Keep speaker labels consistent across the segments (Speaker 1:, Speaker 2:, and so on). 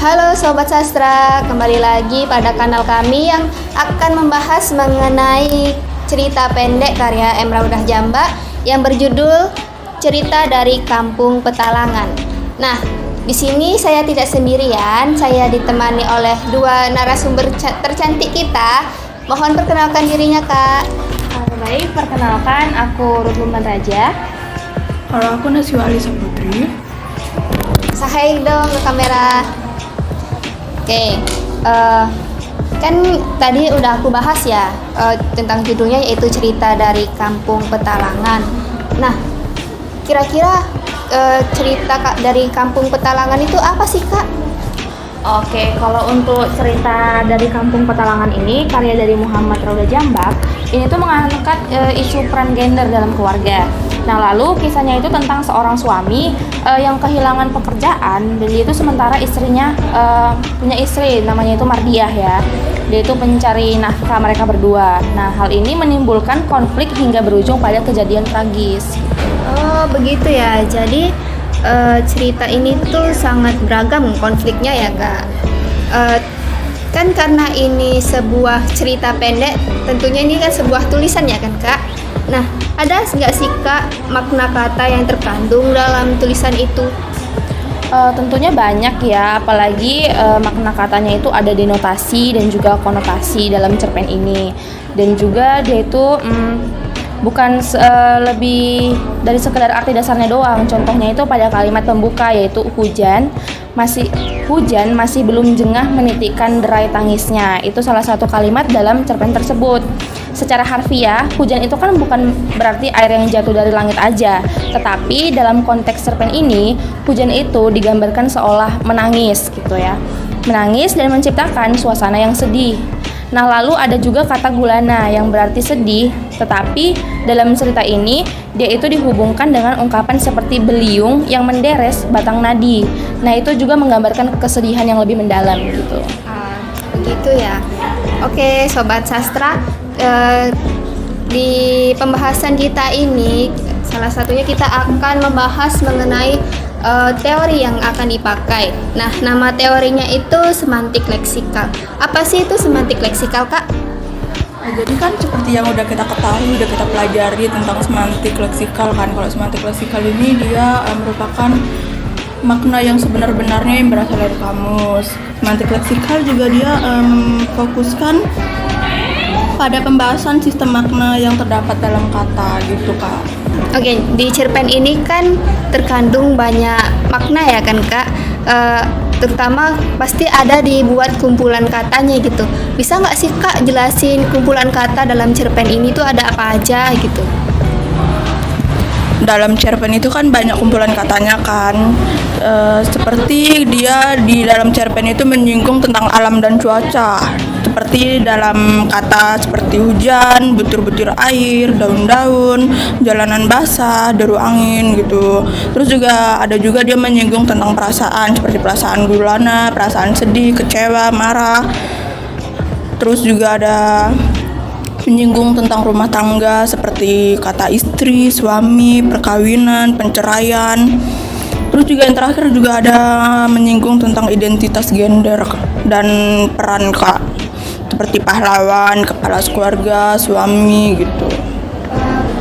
Speaker 1: Halo Sobat Sastra, kembali lagi pada kanal kami yang akan membahas mengenai cerita pendek karya M. Raudah Jamba yang berjudul Cerita dari Kampung Petalangan. Nah, di sini saya tidak sendirian, saya ditemani oleh dua narasumber tercantik kita. Mohon perkenalkan dirinya, Kak.
Speaker 2: Baik, perkenalkan aku Ruth Luman Raja.
Speaker 3: Kalau aku Naswa Alisa Putri.
Speaker 1: Sahai dong ke kamera. Oke, kan tadi udah aku bahas ya tentang judulnya, yaitu Cerita dari Kampung Petalangan. Nah, kira-kira cerita dari Kampung Petalangan itu apa sih, Kak?
Speaker 2: Oke, kalau untuk cerita dari Kampung Petalangan ini karya dari Muhammad Raudah Jambak, ini tuh mengangkat isu peran gender dalam keluarga. Nah, lalu kisahnya itu tentang seorang suami yang kehilangan pekerjaan, dan dia itu sementara istrinya punya istri namanya itu Mardiah ya. Dia itu mencari nafkah mereka berdua. Nah, hal ini menimbulkan konflik hingga berujung pada kejadian tragis.
Speaker 1: Oh, begitu ya. Jadi cerita ini tuh sangat beragam konfliknya ya, Kak. Kan karena ini sebuah cerita pendek, tentunya ini kan sebuah tulisan ya kan, Kak. Nah, ada nggak sih, Kak, makna kata yang terkandung dalam tulisan itu?
Speaker 2: Tentunya banyak ya, apalagi makna katanya itu ada denotasi dan juga konotasi dalam cerpen ini. Dan juga dia itu bukan lebih dari sekedar arti dasarnya doang. Contohnya itu pada kalimat pembuka, yaitu hujan masih belum jengah menitikkan derai tangisnya. Itu salah satu kalimat dalam cerpen tersebut. Secara harfiah, hujan itu kan bukan berarti air yang jatuh dari langit aja, tetapi dalam konteks cerpen ini, hujan itu digambarkan seolah menangis gitu ya. Menangis dan menciptakan suasana yang sedih. Nah, lalu ada juga kata gulana yang berarti sedih, tetapi dalam cerita ini dia itu dihubungkan dengan ungkapan seperti beliung yang menderes batang nadi. Nah, itu juga menggambarkan kesedihan yang lebih mendalam gitu.
Speaker 1: Begitu ya. Oke, Sobat Sastra, di pembahasan kita ini salah satunya kita akan membahas mengenai teori yang akan dipakai. Nah, nama teorinya itu semantik leksikal. Apa sih itu semantik leksikal, Kak?
Speaker 3: Nah, jadi kan seperti yang udah kita ketahui, udah kita pelajari tentang semantik leksikal kan. Kalau semantik leksikal ini dia merupakan makna yang sebenar-benarnya yang berasal dari kamus. Semantik leksikal juga dia fokuskan pada pembahasan sistem makna yang terdapat dalam kata gitu, Kak.
Speaker 1: Oke, di cerpen ini kan terkandung banyak makna ya kan, Kak? Terutama pasti ada dibuat kumpulan katanya gitu. Bisa nggak sih, Kak, jelasin kumpulan kata dalam cerpen ini tuh ada apa aja gitu?
Speaker 3: Dalam cerpen itu kan banyak kumpulan katanya kan, seperti dia di dalam cerpen itu menyinggung tentang alam dan cuaca, seperti dalam kata seperti hujan, butir-butir air, daun-daun, jalanan basah, deru angin gitu. Terus juga ada juga dia menyinggung tentang perasaan, seperti perasaan gulana, perasaan sedih, kecewa, marah. Terus juga ada menyinggung tentang rumah tangga seperti kata istri, suami, perkawinan, penceraian. Terus juga yang terakhir juga ada menyinggung tentang identitas gender dan peran, Kak, seperti pahlawan, kepala keluarga, suami gitu.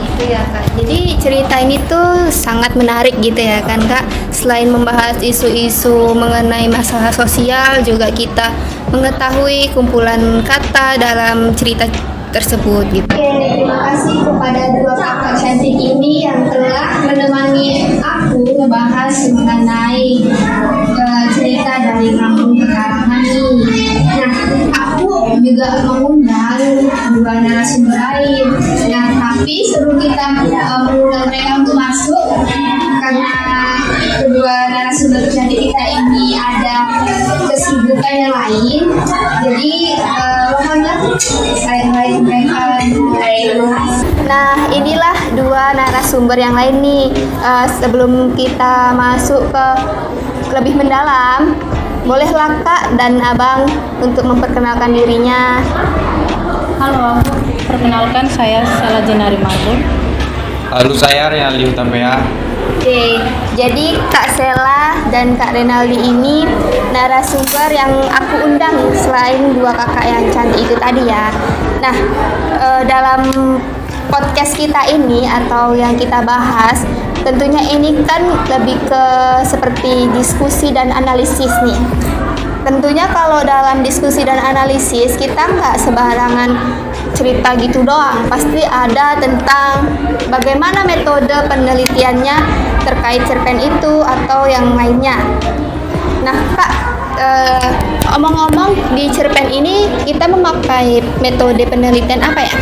Speaker 1: Gitu ya, Kak. Jadi cerita ini tuh sangat menarik gitu ya kan, Kak. Selain membahas isu-isu mengenai masalah sosial, juga kita mengetahui kumpulan kata dalam cerita tersebut gitu. Oke, terima kasih kepada dua kakak cantik ini yang telah menemani aku membahas mengenai cerita dari Kampung Petalangan ini. Nah, aku juga mengundang dua narasumber lain. Nah, tapi sebelum kita mengundang mereka untuk masuk, karena kedua narasumber cantik kita ini ada kesibukan yang lain, jadi mohonlah saya mereka. Nah, inilah dua narasumber yang lain nih. Sebelum kita masuk ke lebih mendalam, bolehlah Kak dan Abang untuk memperkenalkan dirinya.
Speaker 2: Halo, perkenalkan saya Sala Jenari Matur.
Speaker 4: Lalu saya Reali Utapea.
Speaker 1: Oke, jadi Kak Sela dan Kak Renaldi ini narasumber yang aku undang selain dua kakak yang cantik itu tadi ya. Nah, dalam podcast kita ini atau yang kita bahas, tentunya ini kan lebih ke seperti diskusi dan analisis nih. Tentunya kalau dalam diskusi dan analisis kita nggak sembarangan cerita gitu doang, pasti ada tentang bagaimana metode penelitiannya terkait cerpen itu atau yang lainnya. Nah Kak, omong-omong di cerpen ini kita memakai metode penelitian apa ya?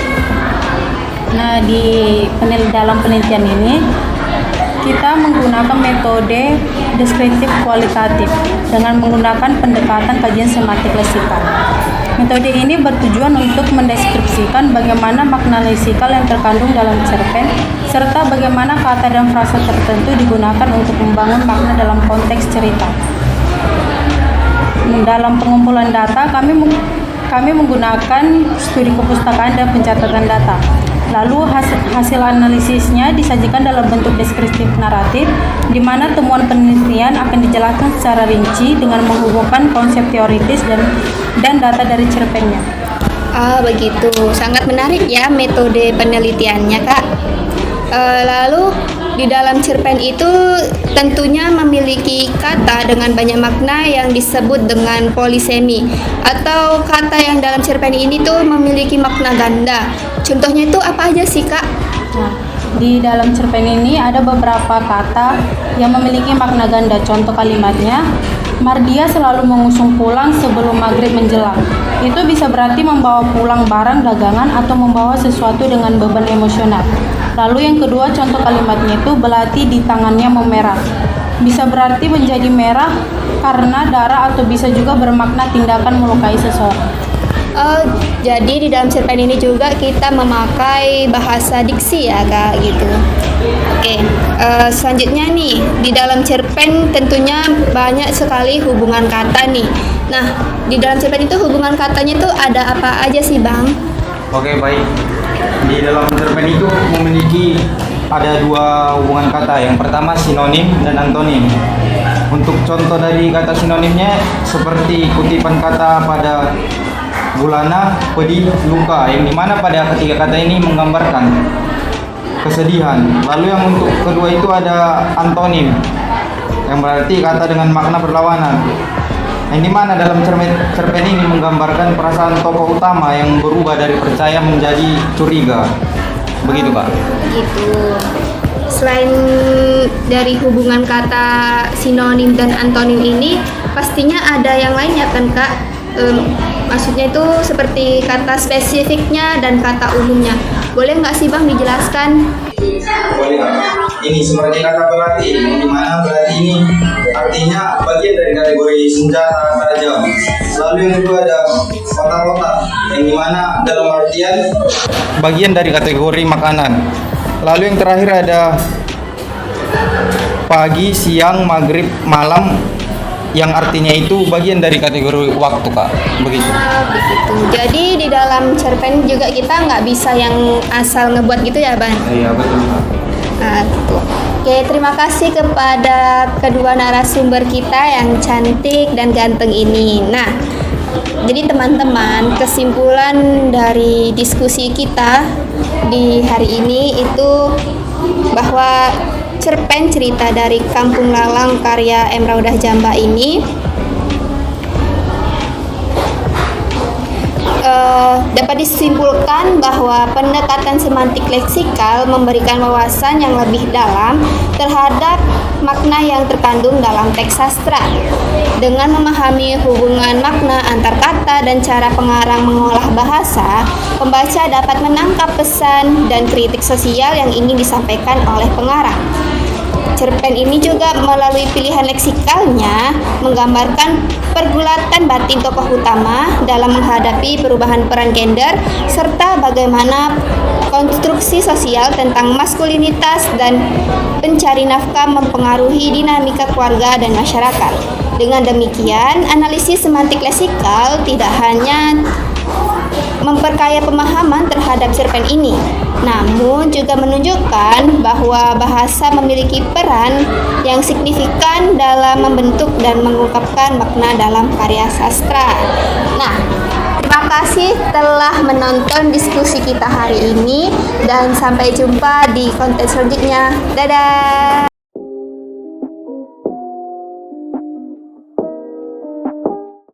Speaker 4: Nah, dalam penelitian ini kita menggunakan metode deskriptif kualitatif dengan menggunakan pendekatan kajian semantik leksikal. Metode ini bertujuan untuk mendeskripsikan bagaimana makna leksikal yang terkandung dalam cerpen serta bagaimana kata dan frasa tertentu digunakan untuk membangun makna dalam konteks cerita. Dalam pengumpulan data, kami menggunakan studi kepustakaan dan pencatatan data. Lalu hasil analisisnya disajikan dalam bentuk deskriptif naratif, di mana temuan penelitian akan dijelaskan secara rinci dengan menghubungkan konsep teoritis dan data dari cerpennya.
Speaker 1: Begitu, sangat menarik ya metode penelitiannya Kak. Lalu di dalam cerpen itu tentunya memiliki kata dengan banyak makna yang disebut dengan polisemi, atau kata yang dalam cerpen ini tuh memiliki makna ganda. Contohnya itu apa aja sih Kak?
Speaker 4: Nah, di dalam cerpen ini ada beberapa kata yang memiliki makna ganda. Contoh kalimatnya, Mardia selalu mengusung pulang sebelum maghrib menjelang. Itu bisa berarti membawa pulang barang dagangan atau membawa sesuatu dengan beban emosional. Lalu yang kedua, contoh kalimatnya itu belati di tangannya memerah. Bisa berarti menjadi merah karena darah atau bisa juga bermakna tindakan melukai seseorang.
Speaker 1: Jadi di dalam cerpen ini juga kita memakai bahasa diksi ya Kak gitu. Oke, selanjutnya nih di dalam cerpen tentunya banyak sekali hubungan kata nih. Nah di dalam cerpen itu hubungan katanya itu ada apa aja sih Bang?
Speaker 5: Oke, baik. Di dalam cerpen itu ada dua hubungan kata. Yang pertama sinonim dan antonim. Untuk contoh dari kata sinonimnya seperti kutipan kata pada Gulana, pedih, luka, yang dimana pada ketiga kata ini menggambarkan kesedihan. Lalu yang untuk kedua itu ada antonim, yang berarti kata dengan makna berlawanan, yang dimana dalam cerpen ini menggambarkan perasaan tokoh utama yang berubah dari percaya menjadi curiga. Begitu Kak.
Speaker 1: Gitu. Selain dari hubungan kata sinonim dan antonim ini, pastinya ada yang lainnya kan Kak? Maksudnya itu seperti kata spesifiknya dan kata umumnya. Boleh nggak sih Bang dijelaskan?
Speaker 5: Boleh Kak. Ini seperti kata belati, di mana belati ini artinya bagian dari kategori senjata tajam. Lalu yang kedua ada kotak-kotak, yang dimana dalam artian bagian dari kategori makanan. Lalu yang terakhir ada pagi, siang, maghrib, malam, yang artinya itu bagian dari kategori waktu Kak. Begitu.
Speaker 1: Begitu. Jadi di dalam cerpen juga kita nggak bisa yang asal ngebuat gitu ya Bang?
Speaker 5: Iya betul Kak.
Speaker 1: Gitu. Oke, terima kasih kepada kedua narasumber kita yang cantik dan ganteng ini. Nah, jadi teman-teman, kesimpulan dari diskusi kita di hari ini itu bahwa cerpen cerita dari Kampung Lalang karya M. Raudah Jamba ini dapat disimpulkan bahwa pendekatan semantik leksikal memberikan wawasan yang lebih dalam terhadap makna yang terkandung dalam teks sastra. Dengan memahami hubungan makna antar kata dan cara pengarang mengolah bahasa, pembaca dapat menangkap pesan dan kritik sosial yang ingin disampaikan oleh pengarang. Cerpen ini juga melalui pilihan leksikalnya menggambarkan pergulatan batin tokoh utama dalam menghadapi perubahan peran gender serta bagaimana konstruksi sosial tentang maskulinitas dan pencari nafkah mempengaruhi dinamika keluarga dan masyarakat. Dengan demikian, analisis semantik leksikal tidak hanya memperkaya pemahaman terhadap cerpen ini, namun juga menunjukkan bahwa bahasa memiliki peran yang signifikan dalam membentuk dan mengungkapkan makna dalam karya sastra. Nah, terima kasih telah menonton diskusi kita hari ini dan sampai jumpa di konten selanjutnya. Dadah!